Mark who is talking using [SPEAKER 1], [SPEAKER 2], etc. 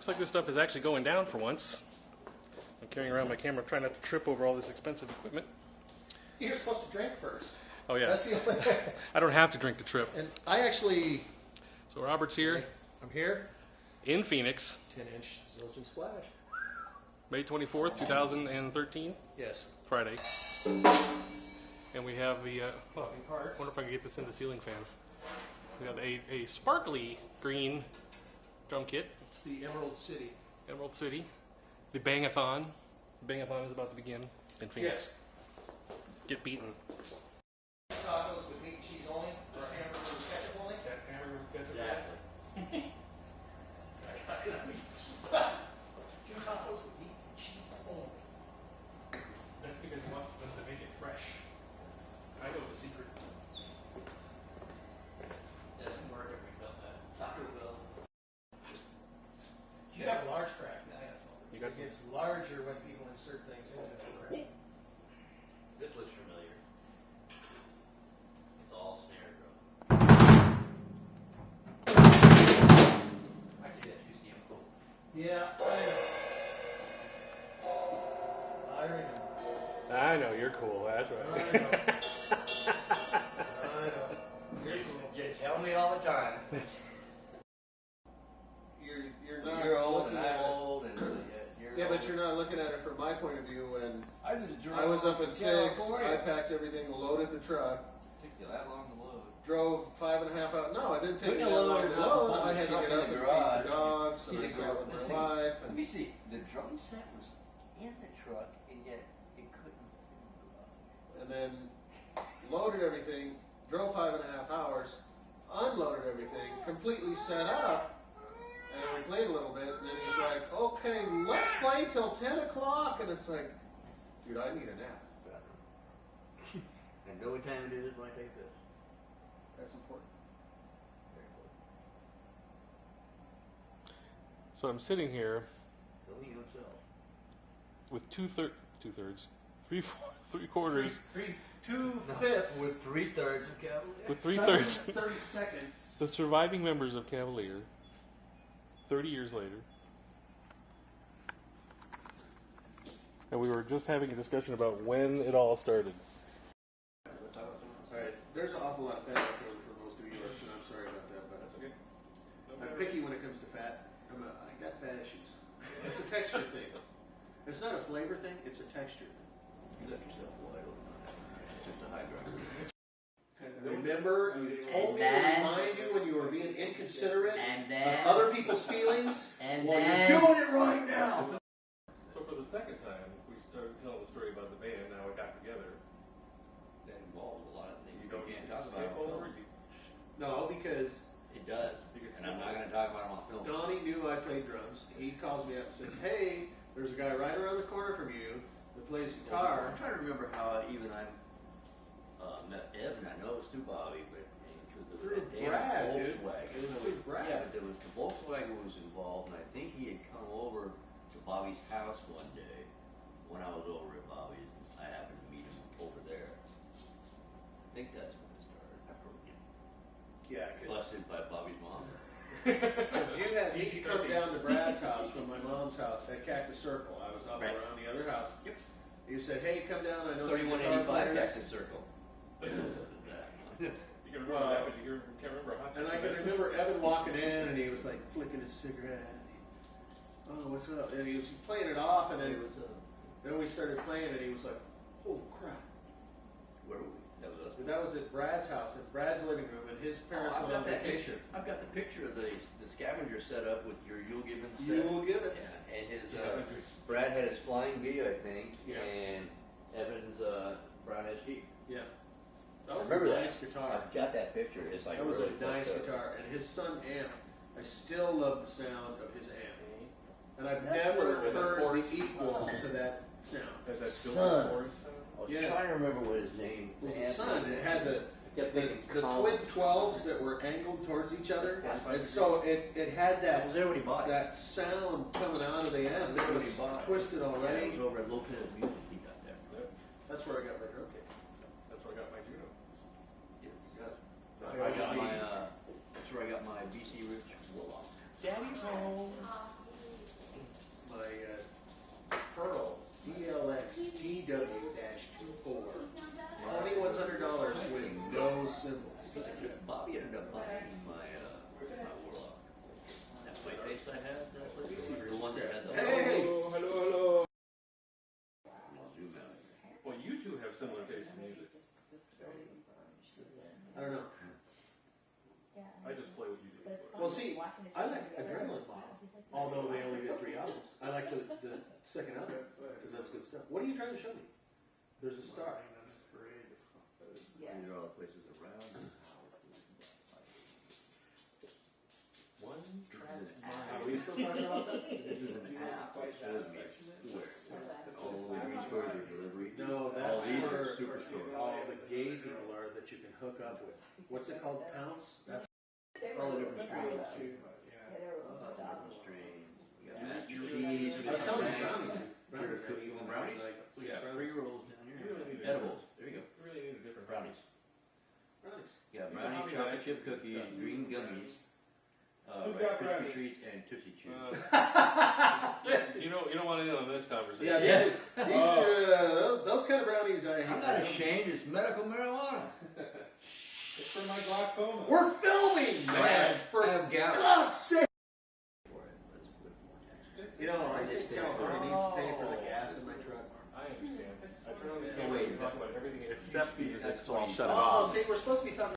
[SPEAKER 1] Looks like this stuff is actually going down for once. I'm carrying around my camera, trying not to trip over all this expensive equipment.
[SPEAKER 2] You're supposed to drink first.
[SPEAKER 1] Oh yeah.
[SPEAKER 2] That's the only
[SPEAKER 1] I don't have to drink to trip.
[SPEAKER 2] And I actually...
[SPEAKER 1] So Robert's here.
[SPEAKER 2] Okay, I'm here.
[SPEAKER 1] In Phoenix.
[SPEAKER 2] 10-inch Zildjian Splash.
[SPEAKER 1] May 24th, 2013.
[SPEAKER 2] Yes.
[SPEAKER 1] Friday. And we have the... I
[SPEAKER 2] Parts.
[SPEAKER 1] wonder if I can get this in the ceiling fan. We have a sparkly green drum kit.
[SPEAKER 2] It's the Emerald City.
[SPEAKER 1] Emerald City. The Bang-a-thon. The Bang-a-thon is about to begin in Phoenix.
[SPEAKER 2] Yes.
[SPEAKER 1] Get beaten.
[SPEAKER 2] Tacos with meat and cheese only, or hamburger with ketchup only?
[SPEAKER 1] Hamburger with ketchup.
[SPEAKER 2] Exactly. Tacos with meat and cheese. 2 tacos with meat and cheese only.
[SPEAKER 1] That's because he wants them to make it fresh. I know the secret.
[SPEAKER 3] Doesn't work if we built that. Taco Bell.
[SPEAKER 2] You got a large crack.
[SPEAKER 1] You got
[SPEAKER 2] It gets larger when people insert things into the crack.
[SPEAKER 3] This looks familiar. It's all snare drum. I do that 2CM cool.
[SPEAKER 2] Yeah, I remember.
[SPEAKER 1] I know, you're cool. That's right.
[SPEAKER 2] I know. I know. You're cool.
[SPEAKER 3] You tell me all the time.
[SPEAKER 2] You're not.
[SPEAKER 3] You're old
[SPEAKER 2] looking
[SPEAKER 3] and
[SPEAKER 2] at
[SPEAKER 3] I'm
[SPEAKER 2] it.
[SPEAKER 3] old and you're
[SPEAKER 2] Yeah,
[SPEAKER 3] old.
[SPEAKER 2] but you're not looking at it from my point of view. When
[SPEAKER 3] I just drove
[SPEAKER 2] I was up at 6, I
[SPEAKER 3] California.
[SPEAKER 2] packed everything, loaded the truck,
[SPEAKER 3] Took you that long to load.
[SPEAKER 2] drove 5.5 hours. No, it didn't take
[SPEAKER 3] Couldn't
[SPEAKER 2] me that
[SPEAKER 3] load
[SPEAKER 2] long
[SPEAKER 3] it
[SPEAKER 2] to
[SPEAKER 3] up,
[SPEAKER 2] load.
[SPEAKER 3] pull
[SPEAKER 2] I
[SPEAKER 3] the
[SPEAKER 2] had to
[SPEAKER 3] truck
[SPEAKER 2] get
[SPEAKER 3] in
[SPEAKER 2] up
[SPEAKER 3] the
[SPEAKER 2] and
[SPEAKER 3] garage.
[SPEAKER 2] feed the dogs,
[SPEAKER 3] See,
[SPEAKER 2] and I
[SPEAKER 3] the
[SPEAKER 2] sat
[SPEAKER 3] girl-
[SPEAKER 2] with
[SPEAKER 3] this
[SPEAKER 2] my
[SPEAKER 3] thing-
[SPEAKER 2] wife.
[SPEAKER 3] Let me see. The drum set was in the truck, and yet it couldn't fit in the garage.
[SPEAKER 2] And then loaded everything, drove 5.5 hours, unloaded everything, completely set up, and we played a little bit, and then he's like, okay, let's play till 10 o'clock, and it's like, dude, I need a nap.
[SPEAKER 3] And know what time it is when I take this?
[SPEAKER 2] That's important.
[SPEAKER 3] Very important.
[SPEAKER 1] So I'm sitting here
[SPEAKER 3] Don't eat yourself.
[SPEAKER 1] with three quarters,
[SPEAKER 2] 2/5
[SPEAKER 3] With 3/3 of Kavalier.
[SPEAKER 1] with 3/3
[SPEAKER 2] 30 seconds.
[SPEAKER 1] the surviving members of Kavalier, 30 years later. And we were just having a discussion about when it all started.
[SPEAKER 2] Alright, there's an awful lot of fat left over for most of you, and I'm sorry about that, but
[SPEAKER 1] That's okay.
[SPEAKER 2] I'm picky when it comes to fat. I got fat issues. It's a texture thing. It's not a flavor thing, it's a texture thing.
[SPEAKER 3] You let yourself wide open. It's just a hydraulic.
[SPEAKER 2] Remember, you told me to remind you when you were being inconsiderate of other people's feelings? Well, you're doing it right now!
[SPEAKER 1] So for the second time, we started telling the story about the band. Now it got together.
[SPEAKER 3] That involves a lot of things
[SPEAKER 1] You
[SPEAKER 3] you
[SPEAKER 1] don't
[SPEAKER 3] can't
[SPEAKER 1] skip
[SPEAKER 3] talk about on
[SPEAKER 1] over.
[SPEAKER 3] film.
[SPEAKER 2] No, because
[SPEAKER 3] It does. And I'm not going to talk about them on film.
[SPEAKER 2] Donnie knew I played drums. He calls me up and says, hey, there's a guy right around the corner from you that plays guitar.
[SPEAKER 3] I'm trying to remember how even I met Evan. I know it was through Bobby, but because there was
[SPEAKER 2] Through
[SPEAKER 3] a damn
[SPEAKER 2] Brad, dude.
[SPEAKER 3] Volkswagen.
[SPEAKER 2] It was through Brad.
[SPEAKER 3] Yeah, but there was the Volkswagen was involved, and I think he had come over to Bobby's house one day when I was over at Bobby's. I happened to meet him over there. I think that's when it started. I forget.
[SPEAKER 2] Yeah, because
[SPEAKER 3] Busted by Bobby's mom.
[SPEAKER 2] you had me come down to Brad's house from my mom's house at Cactus Circle. I was up
[SPEAKER 3] Right.
[SPEAKER 2] around the other house.
[SPEAKER 3] Yep.
[SPEAKER 2] You said, hey, come down. I know some guitar
[SPEAKER 3] 3185
[SPEAKER 2] players.
[SPEAKER 3] Cactus Circle.
[SPEAKER 1] You can remember that, but you can't remember how.
[SPEAKER 2] And I can remember Evan walking in, and he was like flicking his cigarette. And he, oh, what's up? And he was playing it off, and then we started playing, and he was like, holy crap.
[SPEAKER 3] Where were we? That was us.
[SPEAKER 2] But that was at Brad's house, at Brad's living room, and his parents went on vacation.
[SPEAKER 3] I've got the picture of the scavenger set up with your Yule Gibbons set.
[SPEAKER 2] You will give it.
[SPEAKER 3] Yeah, and his
[SPEAKER 1] Scavengers.
[SPEAKER 3] Brad had his Flying V, I think,
[SPEAKER 2] Yeah.
[SPEAKER 3] and Evan's Brown SG.
[SPEAKER 2] Yeah. That
[SPEAKER 3] I
[SPEAKER 2] was
[SPEAKER 3] remember
[SPEAKER 2] a nice
[SPEAKER 3] that.
[SPEAKER 2] guitar.
[SPEAKER 3] I've got that picture. It's like
[SPEAKER 2] That was
[SPEAKER 3] really
[SPEAKER 2] a nice
[SPEAKER 3] fucked up.
[SPEAKER 2] guitar, and his son amp. I still love the sound of his amp, and I've
[SPEAKER 3] That's
[SPEAKER 2] never
[SPEAKER 3] where the
[SPEAKER 2] heard
[SPEAKER 3] chorus-
[SPEAKER 2] the equal to that sound.
[SPEAKER 1] That's still
[SPEAKER 3] Son.
[SPEAKER 1] the chorus.
[SPEAKER 3] I was
[SPEAKER 2] Yeah.
[SPEAKER 3] trying to remember what his name
[SPEAKER 2] It was
[SPEAKER 3] the
[SPEAKER 2] a
[SPEAKER 3] amp
[SPEAKER 2] son. It had the
[SPEAKER 3] kept thinking
[SPEAKER 2] twin 12s that were angled towards each other, and so it had
[SPEAKER 3] I
[SPEAKER 2] that
[SPEAKER 3] was there when he bought it.
[SPEAKER 2] that sound coming out of the amp.
[SPEAKER 3] That
[SPEAKER 2] It
[SPEAKER 3] was
[SPEAKER 2] was
[SPEAKER 3] what he bought.
[SPEAKER 2] twisted
[SPEAKER 3] Yeah,
[SPEAKER 2] already.
[SPEAKER 3] it was over at Lopez Music. He got there.
[SPEAKER 2] That's where I got my drum kit.
[SPEAKER 1] That's where I got my judo.
[SPEAKER 3] Yes.
[SPEAKER 2] Got
[SPEAKER 3] That's where I got my. That's where I got my BC Rich Willow.
[SPEAKER 1] Daddy's home.
[SPEAKER 3] ended up buying my Warlock. That playcase I had, the one that had the
[SPEAKER 2] Hey!
[SPEAKER 1] Hello.
[SPEAKER 3] zoom out.
[SPEAKER 1] Well, you two have similar taste in music.
[SPEAKER 2] I don't know.
[SPEAKER 1] I just play what you do.
[SPEAKER 2] Well, see, I like Adrenaline Bottle, although they only did 3 albums. I like the second album because that's good stuff. What are you trying to show me? There's a star.
[SPEAKER 3] These are all the places around this
[SPEAKER 1] One track
[SPEAKER 2] Are we still talking about that?
[SPEAKER 3] This is an app that shows me where all the restores are delivery.
[SPEAKER 2] No,
[SPEAKER 3] All
[SPEAKER 2] that's
[SPEAKER 3] these are
[SPEAKER 2] where
[SPEAKER 3] superstores.
[SPEAKER 2] all the gay people are that you can hook up with. What's it called? Pounce? That's
[SPEAKER 3] All the different strains. Different strains. We got Master Cheese. We
[SPEAKER 2] I
[SPEAKER 3] got
[SPEAKER 2] was telling you,
[SPEAKER 3] brownies.
[SPEAKER 2] brownies.
[SPEAKER 3] Cookie and brownies. We got pre-rolls down here. Edibles. There you go.
[SPEAKER 1] You really need a different
[SPEAKER 3] Brownies.
[SPEAKER 2] Brownies.
[SPEAKER 3] You got brownies, chocolate chip cookies, green gummies,
[SPEAKER 4] Who's
[SPEAKER 3] Rice
[SPEAKER 4] got
[SPEAKER 3] Krispie
[SPEAKER 4] brownies?
[SPEAKER 3] treats, and Tootsie Chews.
[SPEAKER 1] You don't want to in on this conversation.
[SPEAKER 2] Yeah, these are those kind of brownies I hate.
[SPEAKER 3] I'm not ashamed. It's medical marijuana.
[SPEAKER 4] It's for my glaucoma.
[SPEAKER 2] We're filming, man! For
[SPEAKER 3] I have gout.
[SPEAKER 2] God's sake!
[SPEAKER 3] For it. Let's put more tax.
[SPEAKER 2] You know, I think California needs to pay for the gas in my truck.
[SPEAKER 1] I understand. I turn on the
[SPEAKER 3] No,
[SPEAKER 1] camera
[SPEAKER 3] wait,
[SPEAKER 1] and talk about everything except
[SPEAKER 3] Except
[SPEAKER 1] music,
[SPEAKER 3] that's
[SPEAKER 1] so
[SPEAKER 3] why
[SPEAKER 1] I'll
[SPEAKER 3] you-
[SPEAKER 1] shut it
[SPEAKER 2] Oh,
[SPEAKER 1] off.
[SPEAKER 2] see, we're supposed to be talking